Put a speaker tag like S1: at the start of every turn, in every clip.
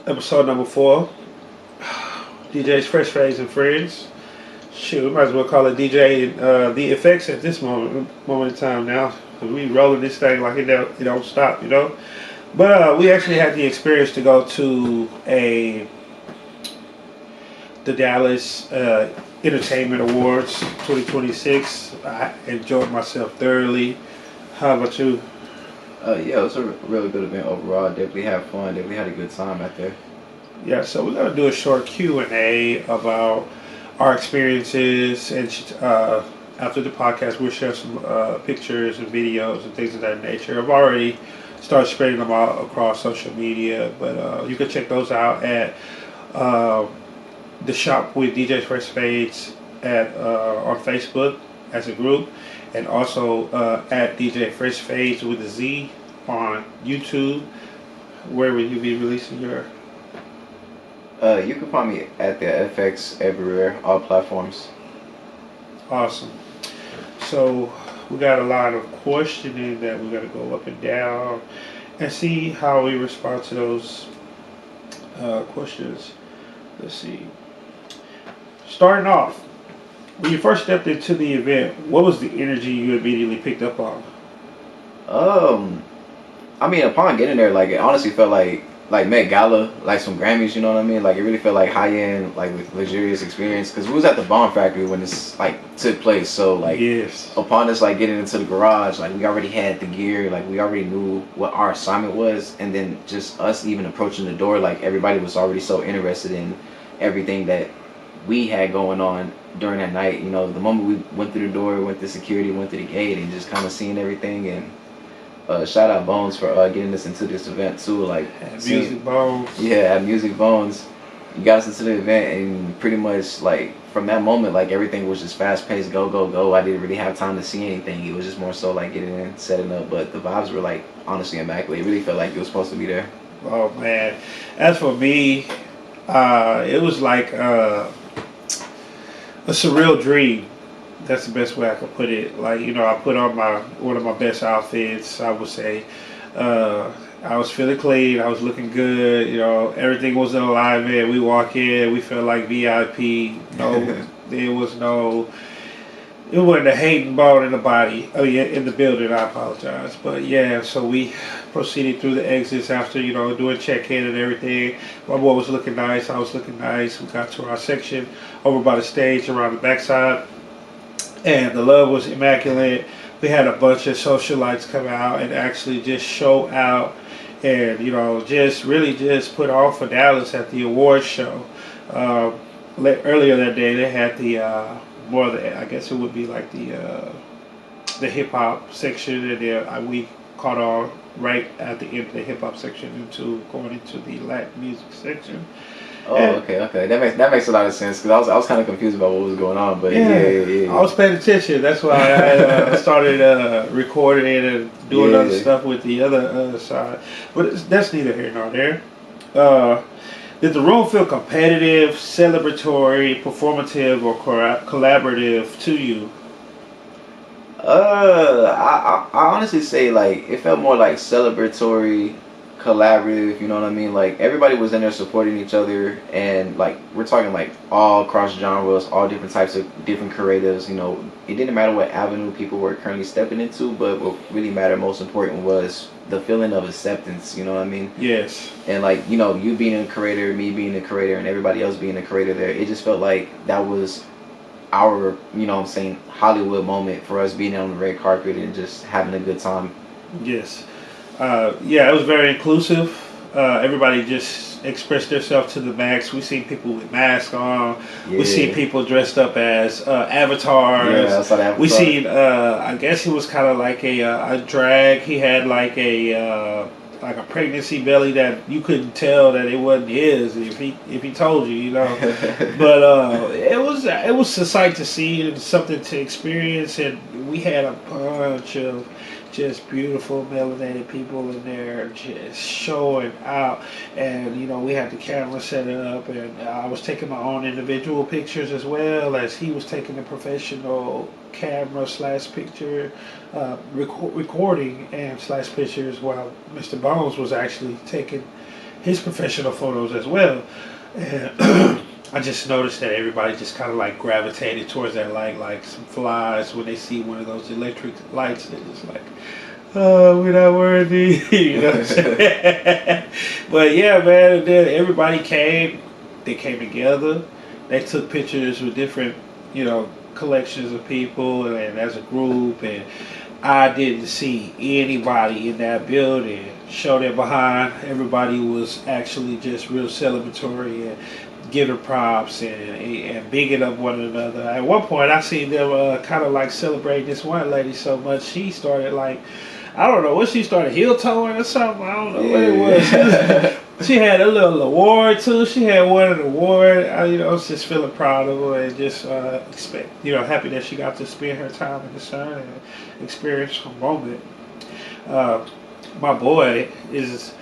S1: Episode number 4. DjsFreshFadez and friends. Shoot, we might as well call it DJ the Effex at this moment in time now. Cause we rolling this thing like it don't stop, you know. But we actually had the experience to go to the Dallas Entertainment Awards 2026. I enjoyed myself thoroughly. How about you?
S2: Yeah, it was a really good event overall. Definitely had fun. Definitely had a good time out there.
S1: Yeah, so we're gonna do a short Q&A about our experiences, and after the podcast, we'll share some pictures and videos and things of that nature. I've already started spreading them out across social media, but you can check those out at the shop with DjsFreshFadez on Facebook as a group, and also at DjsFreshFadez with a Z on YouTube. Where will you be releasing your?
S2: You can find me at the Effex everywhere, all platforms.
S1: Awesome. So we got a lot of questioning that we're gonna go up and down and see how we respond to those questions. Let's see. Starting off, when you first stepped into the event, what was the energy you immediately picked up on?
S2: I mean, upon getting there, like it honestly felt like Met Gala, like some Grammys, you know what I mean? Like it really felt like high end, like with luxurious experience. Cause we was at the Bomb Factory when this like took place. So like,
S1: yes,
S2: upon us like getting into the garage, like we already had the gear, like we already knew what our assignment was, and then just us even approaching the door, like everybody was already so interested in everything that we had going on during that night. You know, the moment we went through the door, went through security, went through the gate, and just kind of seeing everything. And shout out Bones for getting us into this event too. Like
S1: Music Bones.
S2: Yeah, at Music Bones, you got us into the event, and pretty much like from that moment, like everything was just fast paced, go go go. I didn't really have time to see anything. It was just more so like getting in, setting up. But the vibes were like honestly immaculate. It really felt like it was supposed to be there.
S1: Oh man, as for me, it was like a surreal dream. That's the best way I could put it. Like, you know, I put on one of my best outfits, I would say. I was feeling clean. I was looking good. You know, everything was in alignment. We walk in, we felt like VIP. No, there was no. It wasn't a hating bone in the body. Oh yeah, in the building. I apologize, but yeah. So we proceeded through the exits after, you know, doing check-in and everything. My boy was looking nice. I was looking nice. We got to our section over by the stage around the backside. And the love was immaculate. We had a bunch of socialites come out and actually just show out, and you know, just really just put on for Dallas at the awards show. Earlier that day, they had the I guess it would be like the hip hop section, and then we caught on right at the end of the hip hop section into going into the Latin music section.
S2: Oh, okay. That makes a lot of sense, because I was kind of confused about what was going on, but yeah.
S1: I was paying attention. That's why I started recording and doing other stuff with the other side. But that's neither here nor there. Did the room feel competitive, celebratory, performative, or collaborative to you?
S2: I honestly say like it felt more like celebratory, collaborative, you know what I mean? Like everybody was in there supporting each other, and like we're talking like all cross genres, all different types of different creatives. You know, it didn't matter what avenue people were currently stepping into, but what really mattered, most important, was the feeling of acceptance. You know what I mean?
S1: Yes.
S2: And like, you know, you being a creator, me being a creator, and everybody else being a creator there, it just felt like that was our, you know what I'm saying, Hollywood moment for us, being on the red carpet and just having a good time.
S1: Yes. Yeah, it was very inclusive. Everybody just expressed themselves to the max. We seen people with masks on. Yeah. We seen people dressed up as avatars.
S2: Yeah, I saw that.
S1: We seen, I guess he was kind of like a drag. He had like a pregnancy belly that you couldn't tell that it wasn't his if he told you, you know. But it was a sight to see and something to experience, and we had a bunch of just beautiful melanated people in there just showing out. And you know, we had the camera set up, and I was taking my own individual pictures as well as he was taking the professional camera / picture recording and / pictures, while Mr. Bones was actually taking his professional photos as well. And I just noticed that everybody just kind of like gravitated towards that light, like some flies when they see one of those electric lights. They're just like, oh, we're not worthy. You know what I'm saying? But yeah, man, then everybody came. They came together. They took pictures with different, collections of people and as a group. And I didn't see anybody in that building show their behind. Everybody was actually just real celebratory and giving props and bigging up one another. At one point, I seen them kind of like celebrating this one lady so much. She started like, I don't know what she started, heel toeing or something. I don't know what it was. She had a little award too. She had won an award. I was just feeling proud of her and just happy that she got to spend her time in the sun and experience a moment. My boy is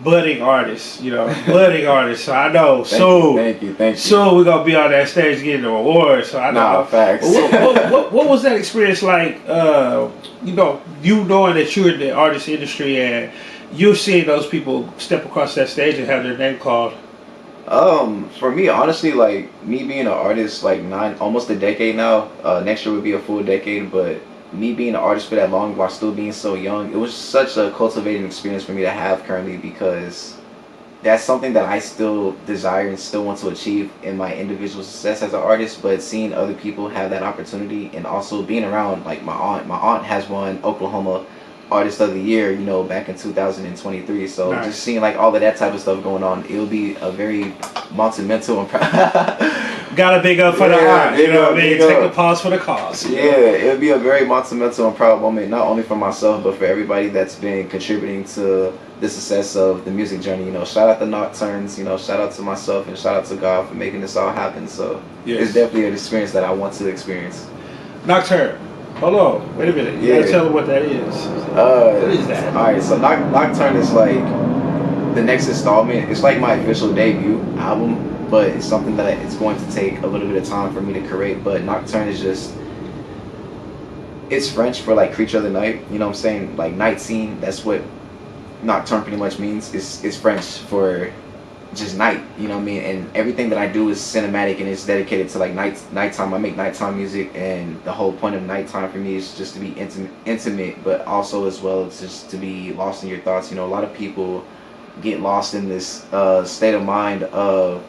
S1: budding artist, budding artist. So I know
S2: Thank you.
S1: soon we're gonna be on that stage getting an award. So I know.
S2: Nah, facts.
S1: What was that experience like? You knowing that you're in the artist industry and you're seeing those people step across that stage and have their name called.
S2: For me, honestly, like me being an artist, like almost a decade now. Next year would be a full decade, but me being an artist for that long while still being so young, it was such a cultivating experience for me to have currently, because that's something that I still desire and still want to achieve in my individual success as an artist. But seeing other people have that opportunity, and also being around like my aunt has won Oklahoma Artist of the Year, back in 2023. So
S1: nice.
S2: Just seeing like all of that type of stuff going on, it'll be a very monumental and
S1: Gotta big up for the art, you know what I mean? Take a pause for the cause.
S2: Yeah, it'll be a very monumental and proud moment, not only for myself, but for everybody that's been contributing to the success of the music journey. Shout out the Nocturnes, shout out to myself and shout out to God for making this all happen. So It's definitely an experience that I want to experience.
S1: Nocturne. Hold on, wait a minute. You gotta tell them what that is. What is that?
S2: Alright, so Nocturne is like the next installment. It's like my official debut album, but it's something that it's going to take a little bit of time for me to create. But Nocturne is just, it's French for like creature of the night. You know what I'm saying? Like night scene. That's what Nocturne pretty much means. It's French for just night. You know what I mean? And everything that I do is cinematic and it's dedicated to like nighttime. I make nighttime music, and the whole point of nighttime for me is just to be intimate, but also as well as just to be lost in your thoughts. A lot of people get lost in this state of mind of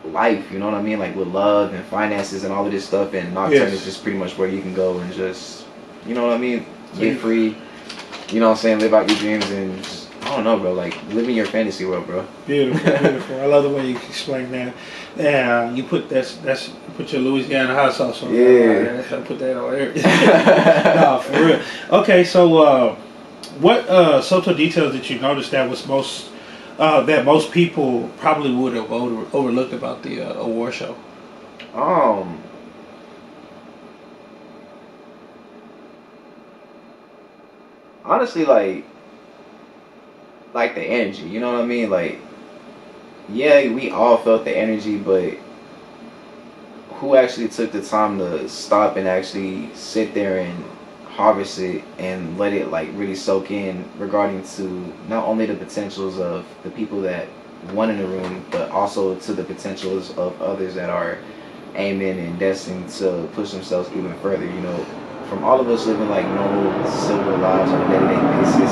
S2: life, you know what I mean, like with love and finances and all of this stuff, and Nocturne is just pretty much where you can go and just, you know what I mean, get free, you know what I'm saying, live out your dreams and just, I don't know, bro, like live in your fantasy world, bro.
S1: Beautiful. I love the way you explain that. Yeah, you put your Louisiana hot sauce on there. I put that on there. No, for real. Okay, so what subtle details did you notice that was that most people probably would have overlooked about the award show?
S2: Honestly, like the energy, you know what I mean? Like, yeah, we all felt the energy, but who actually took the time to stop and actually sit there and harvest it and let it like really soak in regarding to not only the potentials of the people that won in the room, but also to the potentials of others that are aiming and destined to push themselves even further. From all of us living like normal civil lives on a day-to-day basis,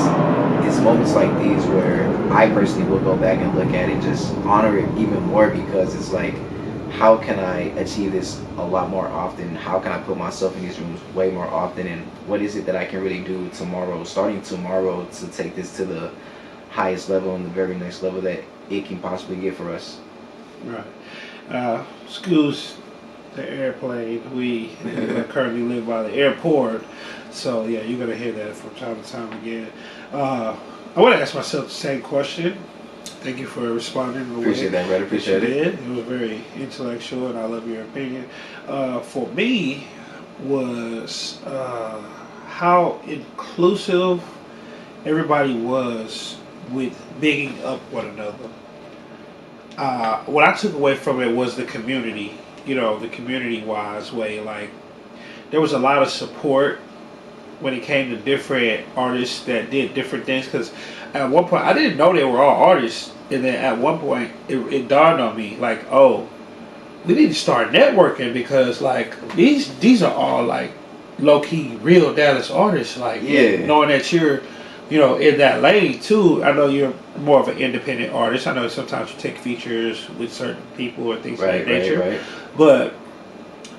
S2: it's moments like these where I personally will go back and look at it, just honor it even more, because it's like, how can I achieve this a lot more often? How can I put myself in these rooms way more often? And what is it that I can really do starting tomorrow, to take this to the highest level and the very next level that it can possibly get for us?
S1: Right. Schools, the airplane, we currently live by the airport. So yeah, you're going to hear that from time to time again. I want to ask myself the same question. Thank you for responding.
S2: Appreciate that, brother. Appreciate it.
S1: It was very intellectual, and I love your opinion. For me, was how inclusive everybody was with bigging up one another. What I took away from it was the community. The community-wise way. Like, there was a lot of support when it came to different artists that did different things, because at one point, I didn't know they were all artists. And then at one point, it dawned on me, like, oh, we need to start networking because, like, these are all, like, low-key, real Dallas artists. Like, knowing that you're, you know, in that lane, too. I know you're more of an independent artist. I know sometimes you take features with certain people or things of that nature.
S2: Right.
S1: But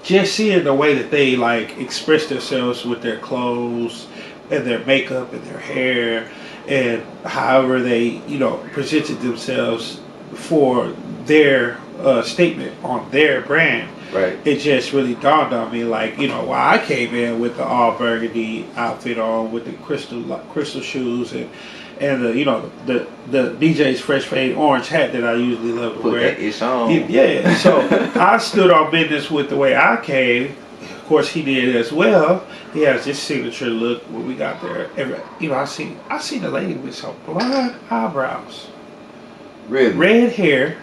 S1: just seeing the way that they, like, express themselves with their clothes and their makeup and their hair and however they, you know, presented themselves for their statement on their brand.
S2: Right.
S1: It just really dawned on me, like, you know, why I came in with the all burgundy outfit on with the crystal shoes and the, you know, the DjsFreshFadez orange hat that I usually love to wear.
S2: Put that ish on.
S1: Yeah. So I stood on business with the way I came. Of course, he did as well. He has this signature look when we got there. You know, I seen the lady with some blonde eyebrows.
S2: Really?
S1: Red hair.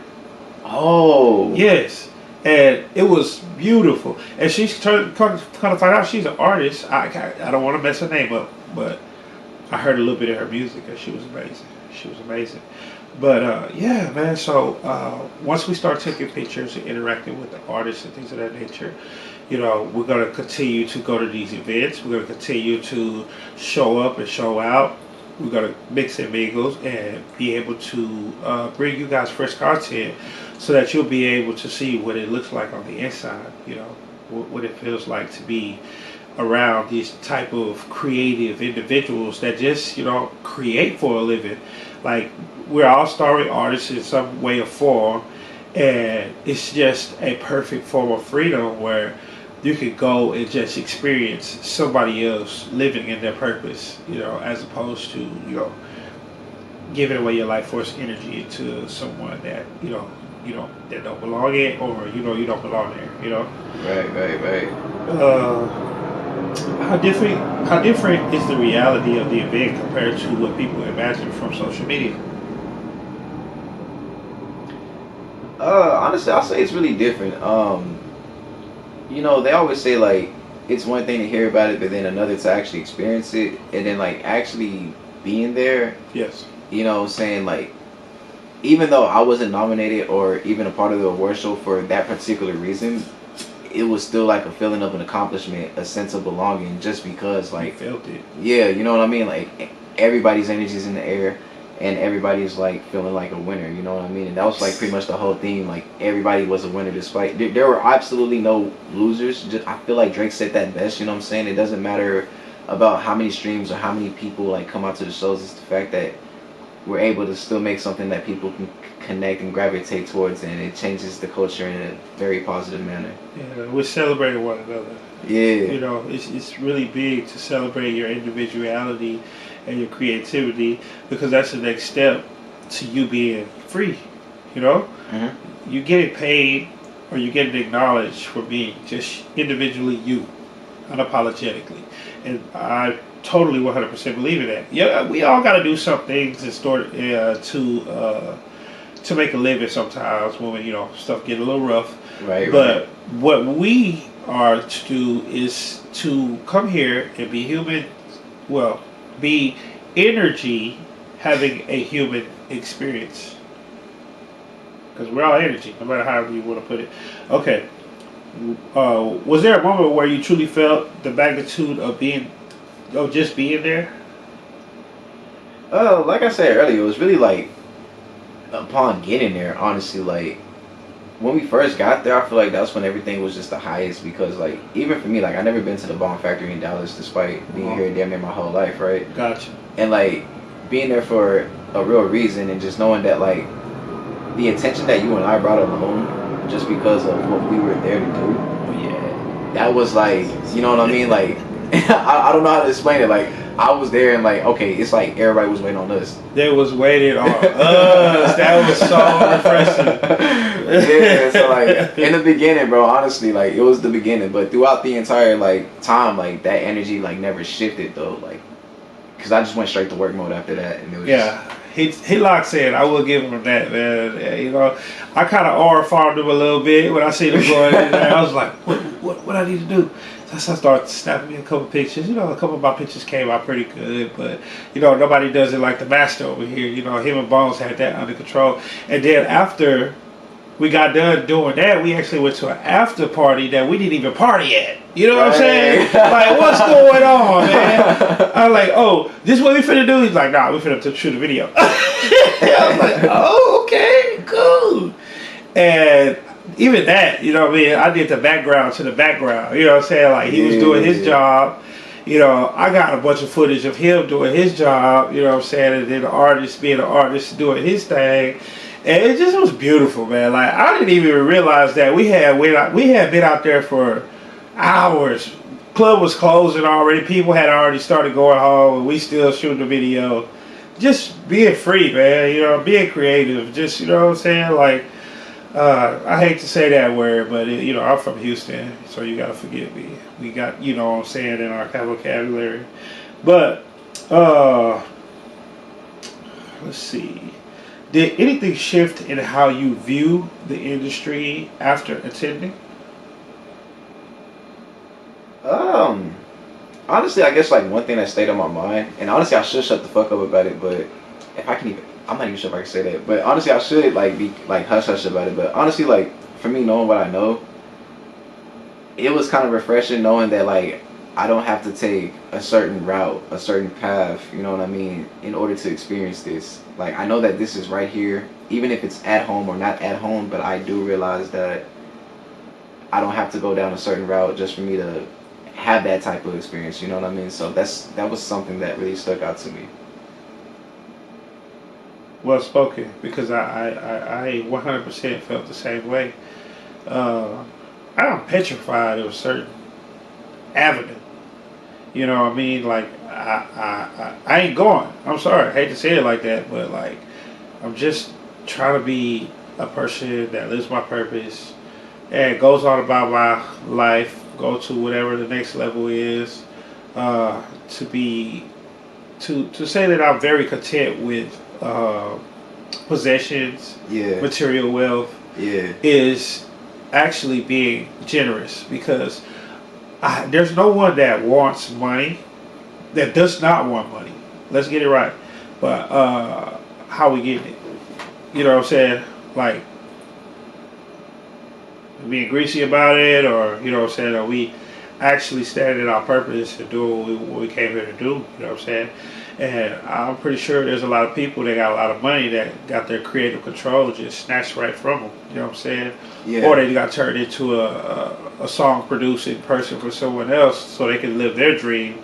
S2: Oh.
S1: Yes. And it was beautiful. And she's come to find out she's an artist. I don't want to mess her name up, but I heard a little bit of her music and she was amazing. But yeah, man. So once we start taking pictures and interacting with the artists and things of that nature, you know, we're going to continue to go to these events. We're going to continue to show up and show out. We're going to mix and mingle and be able to bring you guys fresh content so that you'll be able to see what it looks like on the inside, you know, what it feels like to be around these type of creative individuals that just, you know, create for a living. Like, we're all starving artists in some way or form, and it's just a perfect form of freedom where you can go and just experience somebody else living in their purpose, you know, as opposed to, you know, giving away your life force energy to someone that, you know, that don't belong in, or, you know, you don't belong there, you know.
S2: Right.
S1: How different is the reality of the event compared to what people imagine from social media?
S2: Honestly, I'll say it's really different. You know, they always say, like, it's one thing to hear about it, but then another to actually experience it, and then, like, actually being there.
S1: Yes.
S2: You know, saying, like, even though I wasn't nominated or even a part of the award show for that particular reason, it was still like a feeling of an accomplishment, a sense of belonging, just because, like,
S1: you felt it.
S2: Yeah, you know what I mean? Like, everybody's energy's in the air, and everybody's, like, feeling like a winner, you know what I mean? And that was, like, pretty much the whole theme. Like, everybody was a winner despite... There were absolutely no losers. I feel like Drake said that best, you know what I'm saying? It doesn't matter about how many streams or how many people, like, come out to the shows. It's the fact that we're able to still make something that people can connect and gravitate towards, and it changes the culture in a very positive manner.
S1: Yeah, we're celebrating one another.
S2: Yeah.
S1: You know, it's really big to celebrate your individuality and your creativity, because that's the next step to you being free, you know?
S2: Mm-hmm.
S1: You getting paid or you getting acknowledged for being just individually you, unapologetically. And I totally 100% believe in that. Yeah, we all got to do some things in store to make a living sometimes when, you know, stuff get a little rough.
S2: Right.
S1: But what we are to do is to come here and be human, well, be energy having a human experience. Because we're all energy, no matter how you want to put it. Okay. Was there a moment where you truly felt the magnitude of just being there?
S2: Like I said earlier, it was really like upon getting there, honestly, like when we first got there, I feel like that's when everything was just the highest, because, like, even for me, like, I never been to the Bomb Factory in Dallas despite being here damn near my whole life, right?
S1: Gotcha.
S2: And, like, being there for a real reason, and just knowing that, like, the attention that you and I brought alone, just because of what we were there to do, yeah, that was like, you know what I mean? Like, I don't know how to explain it. Like, I was there and, like, okay, it's like everybody was waiting on us.
S1: They was waiting on us. That was so refreshing.
S2: Yeah, so, like, in the beginning, bro, honestly, like, it was the beginning, but throughout the entire, like, time, like, that energy, like, never shifted, though, like, because I just went straight to work mode after that, and it was
S1: yeah. Locked said, I will give him that, man. You know, I kind of farmed him a little bit when I see him going in there. I was like, what I need to do? So I started snapping me a couple pictures. You know, a couple of my pictures came out pretty good, but you know, nobody does it like the master over here. You know, him and Bones had that under control. And then after we got done doing that, we actually went to an after party that we didn't even party at. You know what I'm saying? Like, what's going on, man? I'm like, oh, this is what we finna do? He's like, nah, we finna shoot a video. I was like, oh, okay, cool. And even that, you know what I mean? I did the background to the background. You know what I'm saying? Like, he was doing his job. You know, I got a bunch of footage of him doing his job. You know what I'm saying? And then the artist being an artist doing his thing. And it just was beautiful, man. Like, I didn't even realize that we had been out there for hours. Club was closing already. People had already started going home, and we still shooting the video. Just being free, man. You know, being creative. Just, you know what I'm saying? Like, I hate to say that word, but you know, I'm from Houston, so you gotta forgive me. We got, you know what I'm saying, in our vocabulary. But let's see. Did anything shift in how you view the industry after attending?
S2: Honestly, I guess like one thing that stayed on my mind, and honestly, I should shut the fuck up about it, but if I can even, I'm not even sure if I can say that, but honestly, I should like be like hush hush about it. But honestly, like for me, knowing what I know, it was kind of refreshing knowing that like I don't have to take a certain route, a certain path, you know what I mean, in order to experience this. Like, I know that this is right here, even if it's at home or not at home, but I do realize that I don't have to go down a certain route just for me to have that type of experience, you know what I mean? So that was something that really stuck out to me.
S1: Well spoken, because I 100% felt the same way. I'm petrified of a certain avenue. You know what I mean? Like, I ain't going. I'm sorry. I hate to say it like that, but like, I'm just trying to be a person that lives my purpose and goes on about my life, go to whatever the next level is, to say that I'm very content with possessions, material wealth, is actually being generous, because there's no one that wants money that does not want money. Let's get it right. But how we getting it? You know what I'm saying? Like, being greasy about it, or you know what I'm saying? Are we actually standing in our purpose and doing what we came here to do? You know what I'm saying? And I'm pretty sure there's a lot of people that got a lot of money that got their creative control just snatched right from them. You know what I'm saying? Yeah. Or they got turned into a song producing person for someone else so they can live their dream.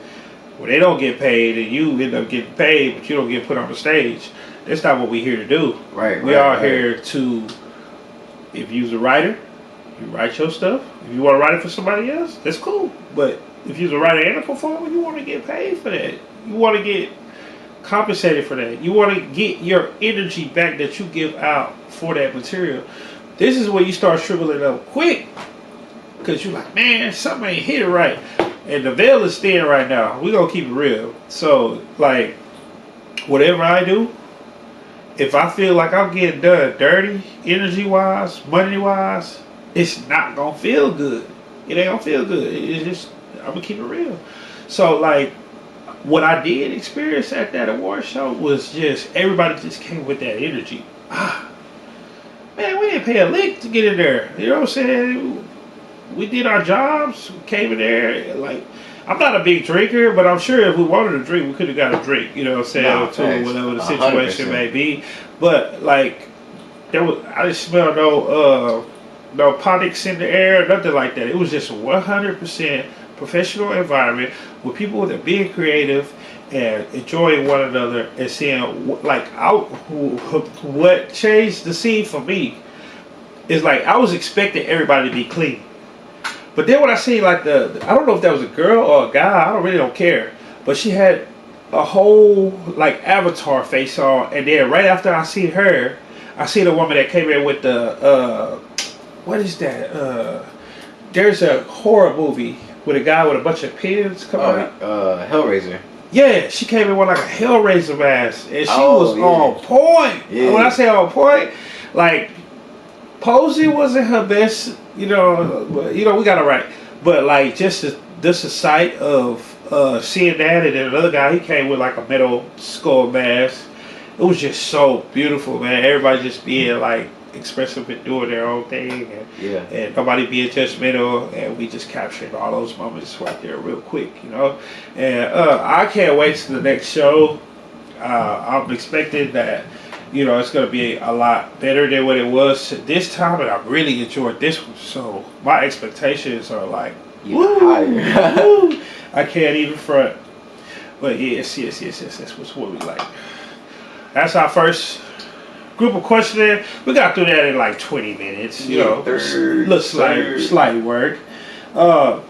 S1: Well, they don't get paid, and you end up getting paid, but you don't get put on the stage. That's not what we're here to do. We are here to, if you're a writer, you write your stuff. If you want to write it for somebody else, that's cool. But if you're a writer and a performer, you want to get paid for that. You want to get compensated for that. You want to get your energy back that you give out for that material. This is where you start shriveling up quick, because you're like, man, something ain't hit it right. And the veil is thin right now. We're going to keep it real. So, like, whatever I do, if I feel like I'm getting done dirty, energy-wise, money-wise, it's not going to feel good. It ain't going to feel good. It's just, I'm going to keep it real. So, like, what I did experience at that award show was just, everybody just came with that energy. Man, we didn't pay a lick to get in there. You know what I'm saying? We did our jobs, came in there. Like, I'm not a big drinker, but I'm sure if we wanted to drink, we could have got a drink. You know what I'm saying? To whatever the situation 100%. May be. But like, I didn't smell no politics in the air, nothing like that. It was just 100% professional environment with people that are being creative and enjoying one another and seeing like what changed the scene for me is like I was expecting everybody to be clean. But then when I see like I don't know if that was a girl or a guy, I really don't care. But she had a whole like avatar face on, and then right after I see her, I see the woman that came in with the what is that? There's a horror movie with a guy with a bunch of pins coming out.
S2: Hellraiser.
S1: Yeah, she came in with like a Hellraiser mask, and she was
S2: yeah.
S1: on point.
S2: Yeah.
S1: When I say on point, like Posey wasn't her best. We got it right, but like just the sight of seeing that, and then another guy, he came with like a metal skull mask. It was just so beautiful, man. Everybody just being like expressive and doing their own thing, and nobody being judgmental, and we just captured all those moments right there real quick, And I can't wait to the next show. I'm expecting that, it's going to be a lot better than what it was this time, and I really enjoyed this one. So my expectations are like, woo, I can't even front. But yes, that's what we like. That's our first group of questioning. We got through that in like 20 minutes. Looks like slight work. Let's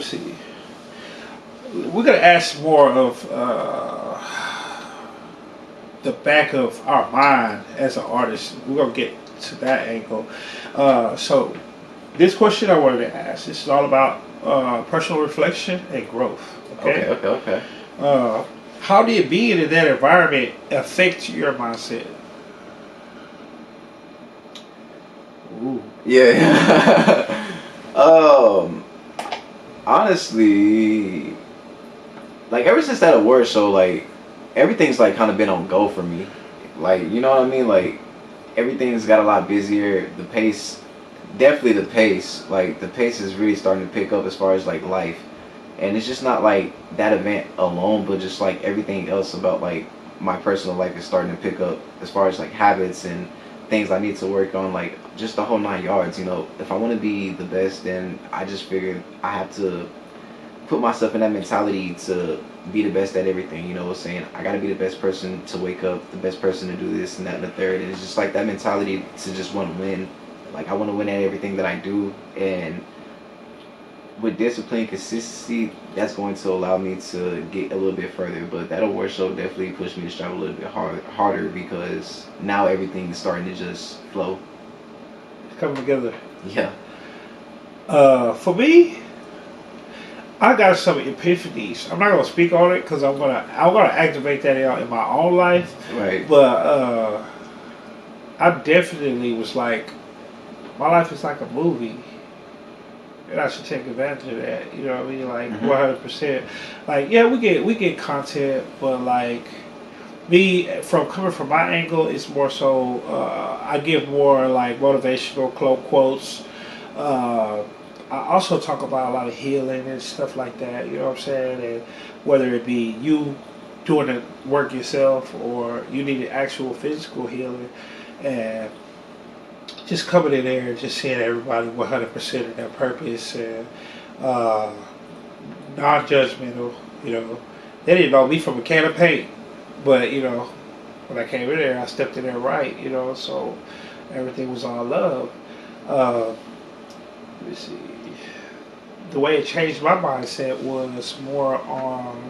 S1: see. We're gonna ask more of the back of our mind as an artist. We're gonna get to that angle. So this question I wanted to ask. This is all about personal reflection and growth.
S2: Okay.
S1: How did being in that environment affect your mindset? Ooh.
S2: Yeah. Honestly, like ever since that award show, like everything's like kind of been on go for me. Like, you know what I mean? Like everything's got a lot busier. The pace, definitely the pace. Like the pace is really starting to pick up as far as like life. And it's just not like that event alone, but just like everything else about like my personal life is starting to pick up as far as like habits and things I need to work on, like just the whole 9 yards. If I want to be the best, then I just figured I have to put myself in that mentality to be the best at everything. Saying I got to be the best person to wake up, the best person to do this and that and the third. And it's just like that mentality to just want to win. Like I want to win at everything that I do, and with discipline, consistency, that's going to allow me to get a little bit further. But that award show definitely pushed me to strive a little bit harder because now everything is starting to just flow.
S1: It's coming together.
S2: Yeah.
S1: For me, I got some epiphanies. I'm not gonna speak on it because I'm gonna activate that out in my own life.
S2: Right.
S1: But I definitely was like, my life is like a movie. And I should take advantage of that. You know what I mean? Like 100%. Like, yeah, we get content, but like me coming from my angle, it's more so I give more like motivational quotes. I also talk about a lot of healing and stuff like that. You know what I'm saying? And whether it be you doing the work yourself or you need an actual physical healing, and just coming in there and just seeing everybody 100% of their purpose and non-judgmental. They didn't know me from a can of paint, but when I came in there, I stepped in there right. So everything was all love. Let me see. The way it changed my mindset was more on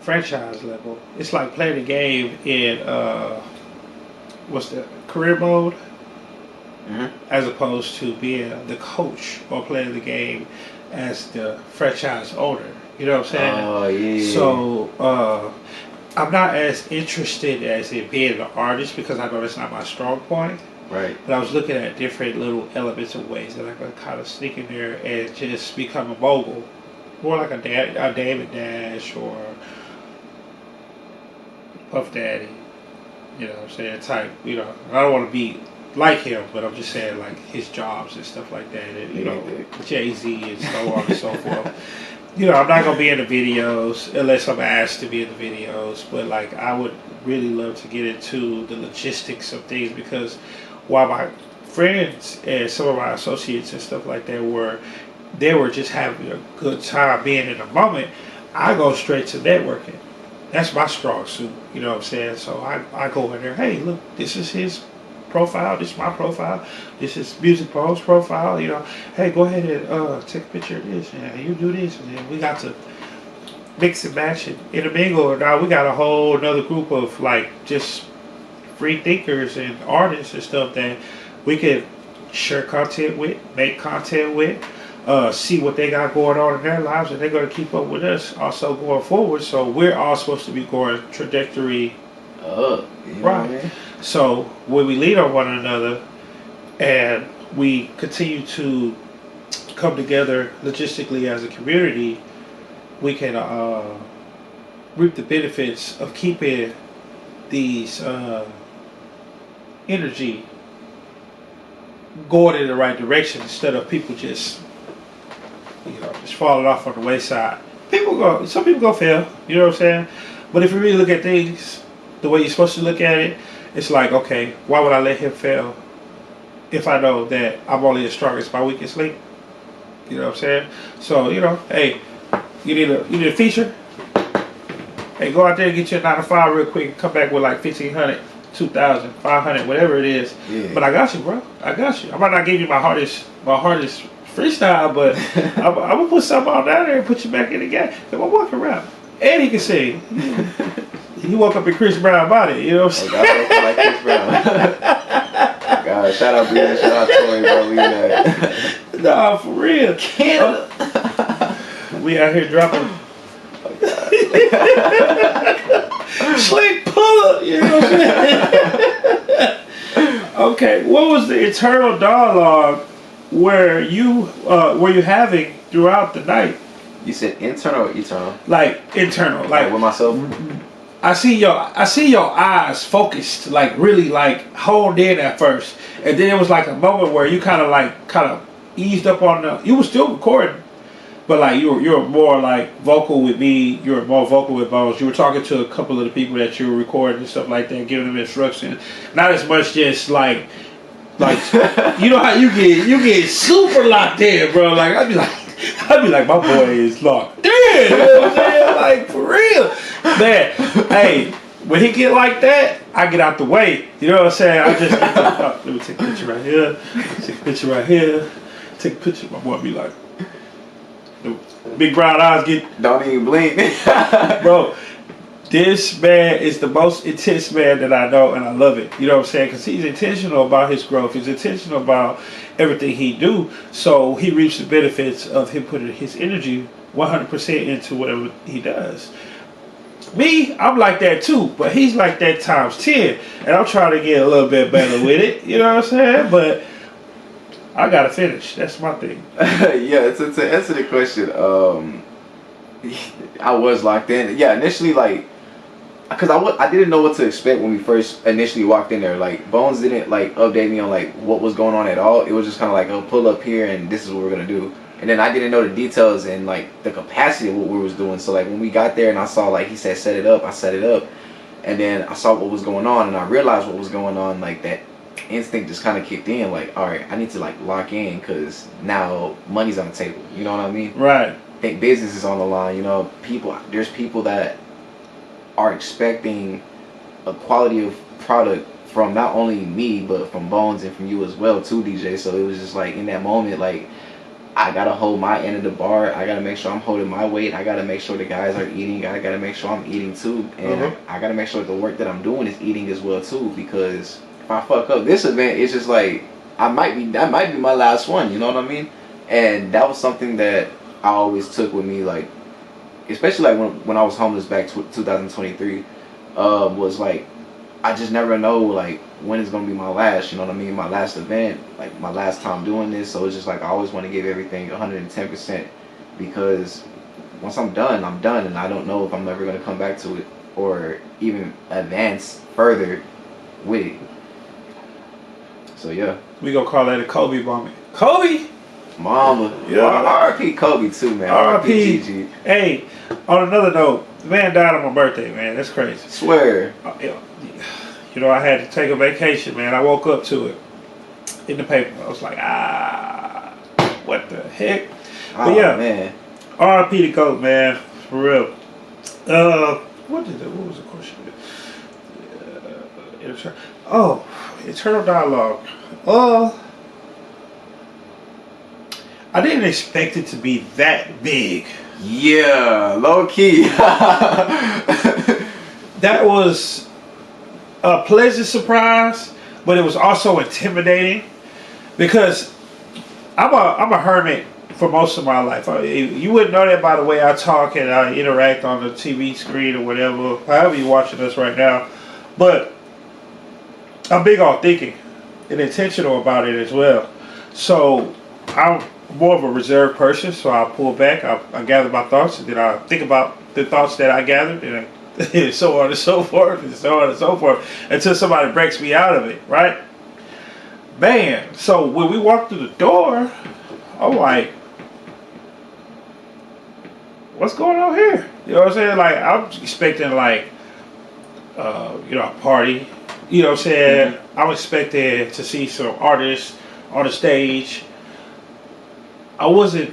S1: franchise level. It's like playing the game in what's the career mode, as opposed to being the coach or playing the game as the franchise owner. You know what I'm saying?
S2: Oh yeah.
S1: So I'm not as interested as in being an artist because I know that's not my strong point.
S2: Right.
S1: But I was looking at different little elements of ways that I could kind of sneak in there and just become a mogul, more like a David Dash or Puff Daddy. You know what I'm saying? Type, I don't want to be like him, but I'm just saying like his jobs and stuff like that. And, Jay-Z and so on and so forth. I'm not going to be in the videos unless I'm asked to be in the videos. But like I would really love to get into the logistics of things because while my friends and some of my associates and stuff like that they were just having a good time being in the moment, I go straight to networking. That's my strong suit, you know what I'm saying? So I go in there, hey, look, this is his profile, this is my profile, this is Music Pro's profile, hey, go ahead and take a picture of this, and you do this, and then we got to mix and match and intermingle. Now we got a whole another group of like just free thinkers and artists and stuff that we could share content with, make content with. see what they got going on in their lives, and they're going to keep up with us also going forward. So we're all supposed to be going trajectory
S2: up.
S1: Right. So when we lean on one another and we continue to come together logistically as a community, we can reap the benefits of keeping these energy going in the right direction instead of people just just falling off on the wayside. Some people go fail, you know what I'm saying? But if you really look at things the way you're supposed to look at it, it's like, okay, why would I let him fail if I know that I'm only as strong as my weakest link? You know what I'm saying? So, hey, you need a feature? Hey, go out there and get your 9 to 5 real quick and come back with like 1,500, 2,000, 500, whatever it is.
S2: Yeah.
S1: But I got you, bro. I got you. I might not give you my hardest freestyle, but I'm gonna put something on down there and put you back in the game. I'm gonna walk around. And he can sing. He woke up in Chris Brown body, you know what I'm saying?
S2: I woke up like Chris Brown. God, shout out Brian, shout out Tori, bro. We that.
S1: Nah, for real.
S2: Canada.
S1: We out here dropping. Slick pull, you know what I'm saying? Okay, what was the internal dialogue where you having throughout the night?
S2: You said internal or eternal?
S1: Like internal, like
S2: with myself.
S1: I see your eyes focused, like really like honed in at first, and then it was like a moment where you kind of eased up on the. You were still recording, but like you were more like vocal with me. You were more vocal with Bones. You were talking to a couple of the people that you were recording and stuff like that, giving them instructions. Not as much just like you know how you get super locked in, bro. Like I'd be like my boy is locked in. You know what I'm saying? Like for real, man. Hey, when he get like that, I get out the way. You know what I'm saying? I just let me take a picture right here. Take a picture right here. Take a picture. My boy be like, the big brown eyes get.
S2: Don't even blink,
S1: bro. This man is the most intense man that I know, and I love it. You know what I'm saying? Because he's intentional about his growth. He's intentional about everything he do. So he reaps the benefits of him putting his energy 100% into whatever he does. Me, I'm like that too, but he's like that times 10. And I'm trying to get a little bit better with it. You know what I'm saying? But I got to finish. That's my thing.
S2: Yeah, to answer the question, I was locked in. Yeah, initially, like, because I didn't know what to expect when we first initially walked in there. Like, Bones didn't like update me on like what was going on at all. It was just kind of like, oh, pull up here and this is what we're gonna do. And then I didn't know the details and like the capacity of what we was doing. So like when we got there and I saw like he said set it up, I set it up, and then I saw what was going on and I realized what was going on. Like that instinct just kind of kicked in. Like, all right, I need to like lock in because now money's on the table. You know what I mean?
S1: Right.
S2: I think business is on the line. You know, there's people that are expecting a quality of product from not only me but from Bones and from you as well too, DJ. So it was just like in that moment, like I gotta hold my end of the bar. I gotta make sure I'm holding my weight. I gotta make sure the guys are eating. I gotta make sure I'm eating too, and I gotta make sure the work that I'm doing is eating as well too. Because if I fuck up this event, it's just like that might be my last one. You know what I mean? And that was something that I always took with me, like. Especially like when I was homeless back 2023, was like I just never know like when it's gonna be my last. You know what I mean? My last event, like my last time doing this. So it's just like I always want to give everything 110% because once I'm done, and I don't know if I'm ever gonna come back to it or even advance further with it. So yeah,
S1: we gonna call that a Kobe moment. Kobe.
S2: Mama, yeah. RIP Kobe too, man. RIP Gigi.
S1: Hey, on another note, the man died on my birthday, man. That's crazy.
S2: Swear.
S1: You know, I had to take a vacation, man. I woke up to it in the paper. I was like, what the heck?
S2: Oh,
S1: but yeah,
S2: man.
S1: RIP the GOAT, man. For real. What was the question? Internal dialogue. I didn't expect it to be that big.
S2: Yeah, low key.
S1: That was a pleasant surprise, but it was also intimidating because I'm a hermit for most of my life. You wouldn't know that by the way I talk and I interact on the TV screen or whatever, however you're watching us right now. But I'm big on thinking and intentional about it as well. So I'm more of a reserved person, so I pull back, I gather my thoughts, and then I think about the thoughts that I gathered, and so on and so forth, and so on and so forth, until somebody breaks me out of it, right? Man, so when we walked through the door, I'm like, what's going on here? You know what I'm saying? Like, I'm expecting, like, a party. You know what I'm saying? Mm-hmm. I'm expecting to see some artists on the stage. I wasn't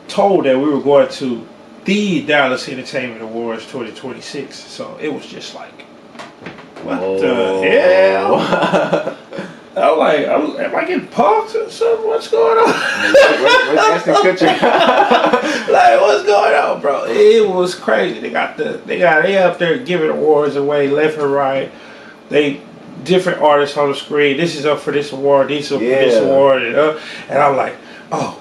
S1: told that we were going to the Dallas Entertainment Awards 2026. So it was just like, what the hell? I'm like, am I getting punked or something? What's going on?
S2: Where's the picture?
S1: Like, what's going on, bro? It was crazy. They up there giving awards away left and right. They different artists on the screen. This is up for this award. This is up for this award, and I'm like, oh,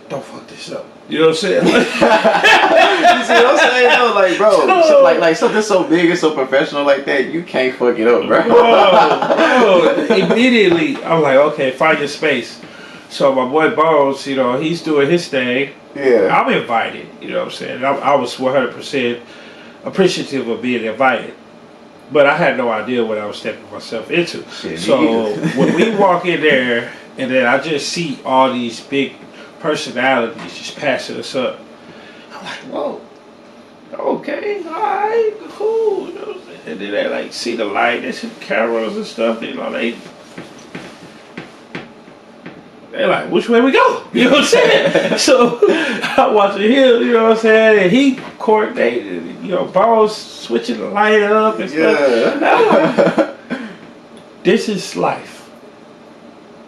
S1: don't fuck this up. You know what I'm saying?
S2: You see what I'm saying? No, like, bro, so, like something so big and so professional like that, you can't fuck it up, bro.
S1: Bro, immediately, I'm like, okay, find your space. So my boy Bones, he's doing his thing.
S2: Yeah.
S1: I'm invited. You know what I'm saying? I was 100% appreciative of being invited. But I had no idea what I was stepping myself into.
S2: Shit,
S1: so when we walk in there, and then I just see all these big personalities just passing us up. I'm like, whoa, okay, all right, cool. And then they like see the light, they see the cameras and stuff. They're like, which way we go? You know what I'm saying? So I'm watching him, you know what I'm saying? And he coordinated, balls switching the light up and stuff. Yeah. This is life.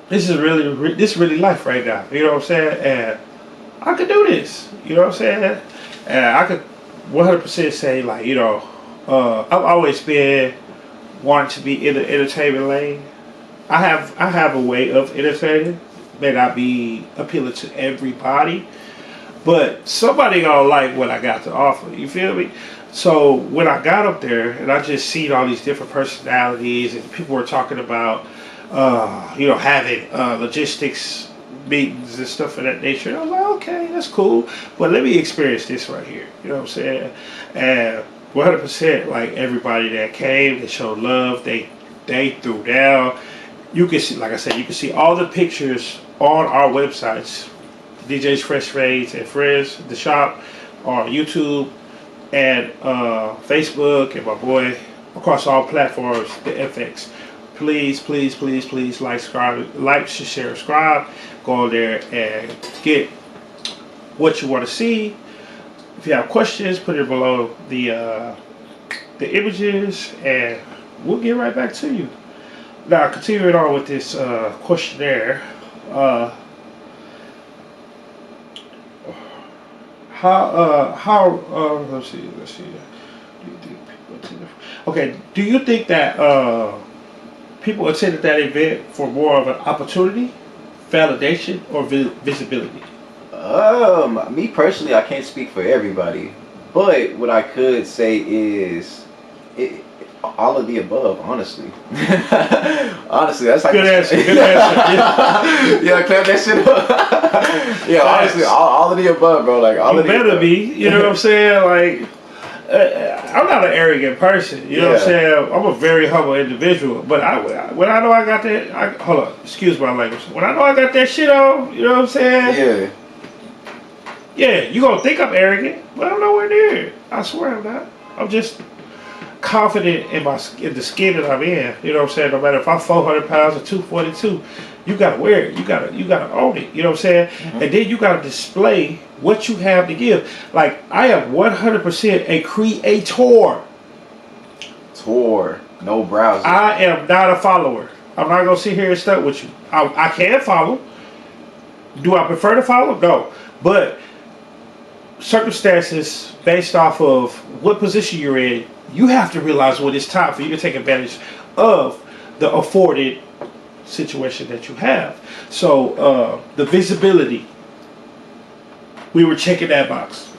S1: This is really life right now. You know what I'm saying? And I could do this. You know what I'm saying? And I could 100% say, like, I've always been wanting to be in the entertainment lane. I have a way of entertaining. May not be appealing to everybody, but somebody gonna like what I got to offer. You feel me? So when I got up there and I just seen all these different personalities and people were talking about, having logistics meetings and stuff of that nature, I was like, okay, that's cool, but let me experience this right here. You know what I'm saying? And 100%, like everybody that came, they showed love. They threw down. You can see, like I said, you can see all the pictures on our websites, DjsFreshFadez and the shop, on YouTube and Facebook, and my boy across all platforms, the Effex. Please like, share, subscribe. Go there and get what you want to see. If you have questions, put it below the images, and we'll get right back to you. Now, continuing on with this questionnaire, let's see. Okay, do you think that people attended that event for more of an opportunity, validation, or visibility?
S2: Me personally, I can't speak for everybody, but what I could say is all of the above, honestly. Honestly, that's like
S1: good answer.
S2: Yeah, clap that shit up. Yeah, honestly, all of the above, bro. Like all of the above. You
S1: better be. You know what I'm saying? Like, I'm not an arrogant person. You know what I'm saying? I'm a very humble individual. But when I know I got that, hold on, excuse my language. When I know I got that shit on, you know what I'm saying? Yeah, you gonna think I'm arrogant, but I'm nowhere near it. I swear I'm not. I'm just confident in the skin that I'm in. You know what I'm saying? No matter if I'm 400 pounds or 242, you gotta wear it. You gotta own it. You know what I'm saying? Mm-hmm. And then you gotta display what you have to give. Like, I am 100% a creator.
S2: No browser.
S1: I am not a follower. I'm not gonna sit here and stunt with you. I can follow. Do I prefer to follow? No. But circumstances based off of what position you're in, you have to realize when it's time for you to take advantage of the afforded situation that you have. So the visibility, we were checking that box.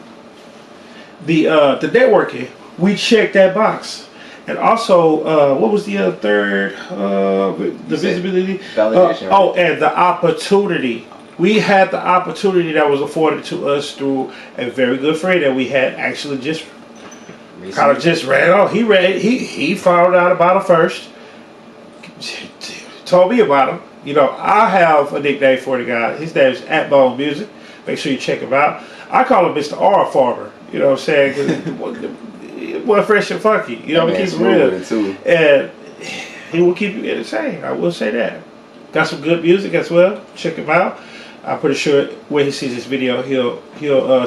S1: The networking, we checked that box. And also, what was the third? The visibility.
S2: Validation.
S1: And the opportunity. We had the opportunity that was afforded to us through a very good friend that we had actually just kind of just ran on. He found out about it first. Told me about him. You know, I have a nickname for the guy. His name is @Bone Music. Make sure you check him out. I call him Mr. R Farmer. You know what I'm saying? Boy, fresh and funky. You know, we keep it real.
S2: Too.
S1: And he will keep you entertained. I will say that. Got some good music as well. Check him out. I'm pretty sure when he sees this video, he'll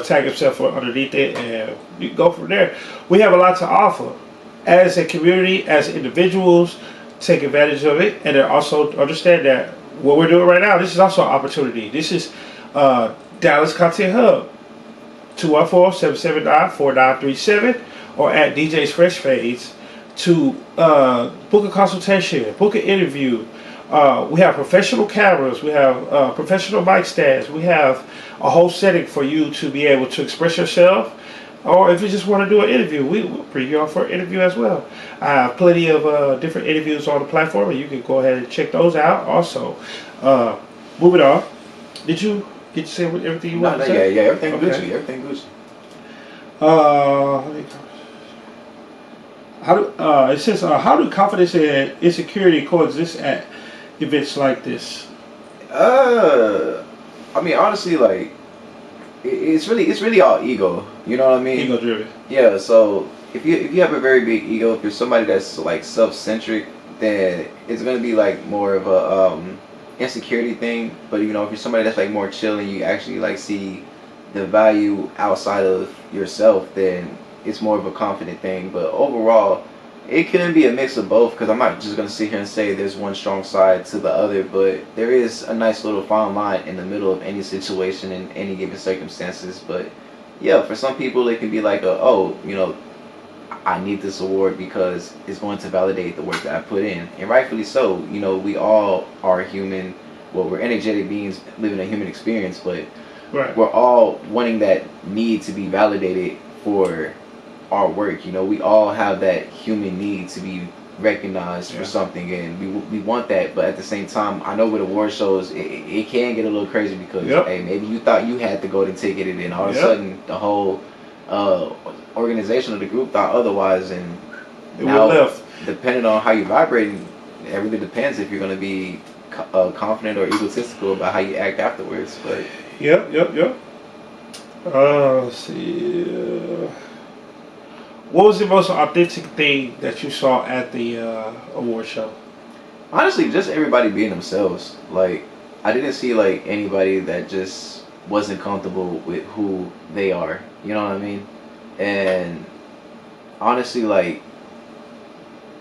S1: tag himself underneath it, and you can go from there. We have a lot to offer as a community, as individuals. Take advantage of it, and then also understand that what we're doing right now, this is also an opportunity. This is Dallas Content Hub, 214-779-4937, or at DjsFreshFadez to book a consultation, book an interview. We have professional cameras, we have professional mic stands, we have a whole setting for you to be able to express yourself. Or if you just want to do an interview, we'll bring you on for an interview as well. I have plenty of different interviews on the platform, and you can go ahead and check those out. Also, moving on. Did you get to say everything you wanted to say?
S2: Yeah, everything okay. Gucci. Everything Gucci.
S1: It says, how do confidence and insecurity coexist at events like this?
S2: I mean, honestly, like, it's really all ego. You know what I mean?
S1: Ego driven.
S2: Yeah. So if you have a very big ego, if you're somebody that's like self-centric, then it's gonna be like more of a insecurity thing. But you know, if you're somebody that's like more chill and you actually like see the value outside of yourself, then it's more of a confident thing. But overall, it can be a mix of both, because I'm not just going to sit here and say there's one strong side to the other, but there is a nice little fine line in the middle of any situation in any given circumstances. But yeah, for some people it can be like oh, you know, I need this award because it's going to validate the work that I put in, and rightfully so. You know, we all are human. Well, we're energetic beings living a human experience, but
S1: right.
S2: We're all wanting that need to be validated for our work. You know, we all have that human need to be recognized for something, and we want that. But at the same time, I know with award shows it can get a little crazy, because hey, maybe you thought you had the golden ticket, and then all of a sudden the whole organization of the group thought otherwise, and now left. Depending on how you vibrate, it really depends if you're going to be confident or egotistical about how you act afterwards. But
S1: let's see. What was the most authentic thing that you saw at the award show?
S2: Honestly, just everybody being themselves. Like, I didn't see like anybody that just wasn't comfortable with who they are. You know what I mean? And honestly, like,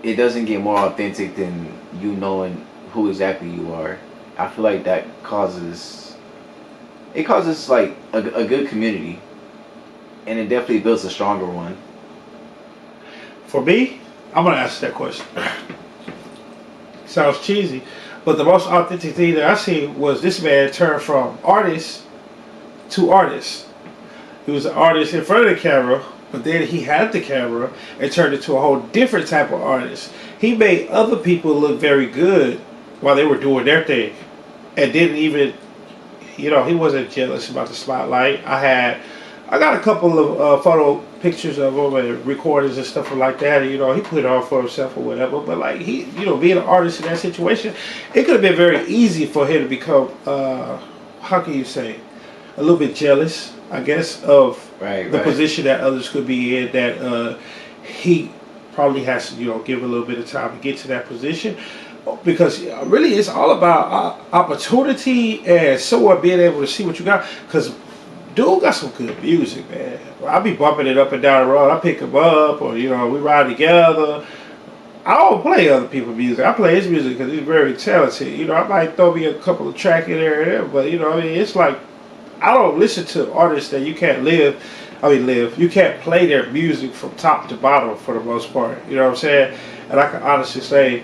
S2: it doesn't get more authentic than you knowing who exactly you are. I feel like that causes like a good community, and it definitely builds a stronger one.
S1: For me, I'm going to answer that question. Sounds cheesy, but the most authentic thing that I seen was this man turn from artist to artist. He was an artist in front of the camera, but then he had the camera and turned into a whole different type of artist. He made other people look very good while they were doing their thing, and didn't even, you know, he wasn't jealous about the spotlight. I got a couple of photo pictures of him and recordings and stuff like that. And, you know, he put it on for himself or whatever. But like being an artist in that situation, it could have been very easy for him to become, how can you say, a little bit jealous, I guess, of the position that others could be in. That he probably has to, give a little bit of time to get to that position. Because really, it's all about opportunity and someone being able to see what you got. Because dude got some good music, man. I be bumping it up and down the road. I pick him up, or we ride together. I don't play other people's music. I play his music because he's very talented. I might throw me a couple of tracks in there, but it's like I don't listen to artists that you can't you can't play their music from top to bottom for the most part. You know what I'm saying? And I can honestly say,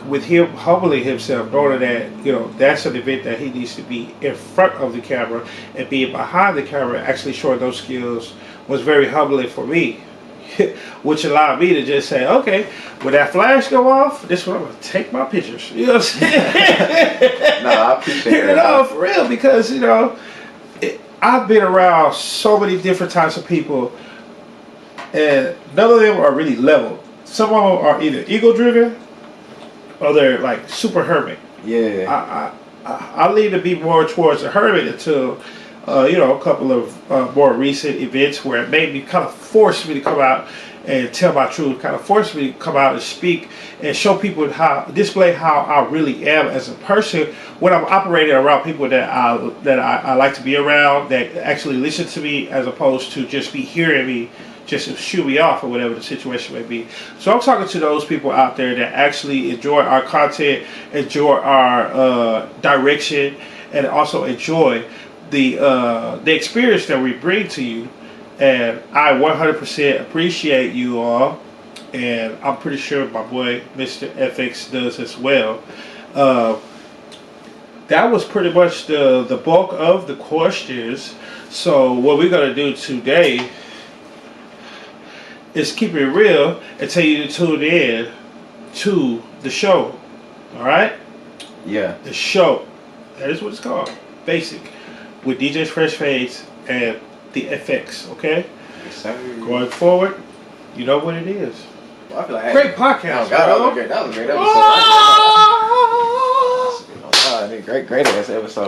S1: with him humbling himself, knowing that, you know, that's an event that he needs to be in front of the camera, and being behind the camera, actually showing those skills, was very humbling for me. Which allowed me to just say, okay, when that flash go off, this is when I'm going to take my pictures. You know what I'm saying?
S2: No, I appreciate that.
S1: No, for real, because, you know, I've been around so many different types of people, and none of them are really level. Some of them are either ego-driven, or they're like super hermit.
S2: Yeah.
S1: I lean to be more towards a hermit until, you know, a couple of more recent events where it made me kind of force me to come out and tell my truth, kind of forced me to come out and speak and show people display how I really am as a person when I'm operating around people that I like to be around, that actually listen to me, as opposed to just be hearing me just to shoot me off or whatever the situation may be. So I'm talking to those people out there that actually enjoy our content, enjoy our direction, and also enjoy the experience that we bring to you. And I 100% appreciate you all, and I'm pretty sure my boy Mr. Effex does as well. That was pretty much the bulk of the questions. So what we're gonna do today is keep it real and tell you to tune in to the show. All right?
S2: Yeah.
S1: The show. That is what it's called. Basic. With DjsFreshFadez and the Effex. Okay?
S2: Yes, sir.
S1: Going forward, you know what it is.
S2: Well, I feel like
S1: Great podcast.
S2: Oh, God, that was a great episode.
S1: Oh!
S2: Great ass episode.